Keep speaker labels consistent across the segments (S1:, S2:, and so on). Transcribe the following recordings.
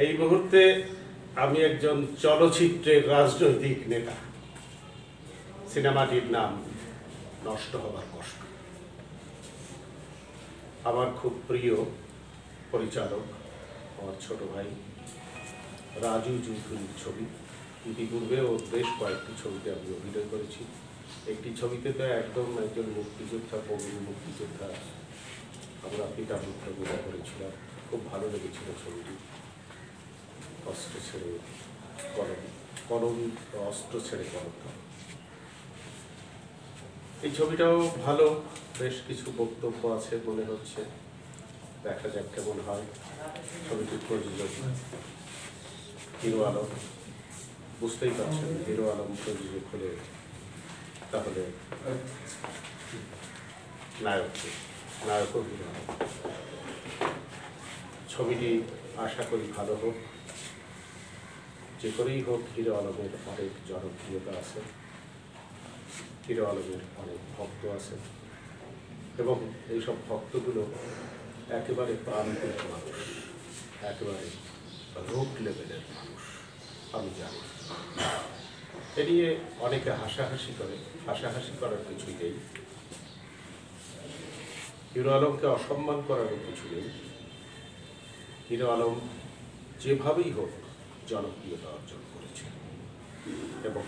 S1: এই মুহূর্তে আমি একজন চলচ্চিত্রের রাজনৈতিক নেতা। সিনেমাটির নাম নষ্ট হবার কষ্ট। আমার খুব প্রিয় পরিচালক আমার ছোট ভাই রাজু চৌধুরীর ছবি। ইতিপূর্বে ওর বেশ কয়েকটি ছবিতে আমি অভিনয় করেছি। একটি ছবিতে তো একদম একজন মুক্তিযোদ্ধা, প্রবীণ মুক্তিযোদ্ধা আমরা পিতা পুত্র অভিনয় করেছিলাম। খুব ভালো লেগেছিল ছবিটি। অস্ত্র ছেড়ে কলম অস্ত্র ছেড়ে কলম। এই ছবিটাও ভালো, বেশ কিছু বক্তব্য আছে মনে হচ্ছে, দেখা যাক কেমন হয়। ছবিটির প্রযোজক হিরো আলম, বুঝতেই পারছেন হিরো আলম প্রযোজক হলে তাহলে নায়কও হিরো আলম। ছবিটি আশা করি ভালো হোক। যে করেই হোক, হিরো আলমের অনেক জনপ্রিয়তা আছে, হিরো আলমের অনেক ভক্ত আছে এবং এইসব ভক্তগুলো একেবারে প্রান্তিক মানুষ, একেবারে রোড লেভেলের মানুষ। আমি জানি এ নিয়ে অনেকে হাসাহাসি করে, হাসাহাসি করার কিছুই নেই। হিরো আলমকে অসম্মান করারও কিছু নেই। হিরো আলম যেভাবেই হোক জনপ্রিয়তা অর্জন করেছে এবং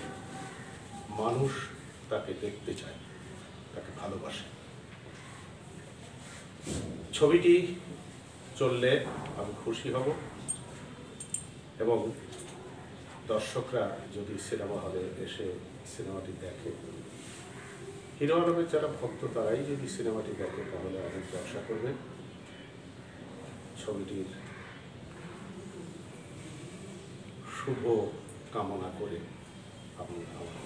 S1: মানুষ তাকে দেখতে চায়, তাকে ভালোবাসে। ছবিটি চললে আমি খুশি হব এবং দর্শকরা যদি সিনেমা হলে এসে সিনেমাটি দেখে, হিরো আলমের যারা ভক্ত তারাই যদি সিনেমাটি দেখে, তাহলে অনেক আশা করবে। ছবিটির শুভ কামনা করে আমি আমার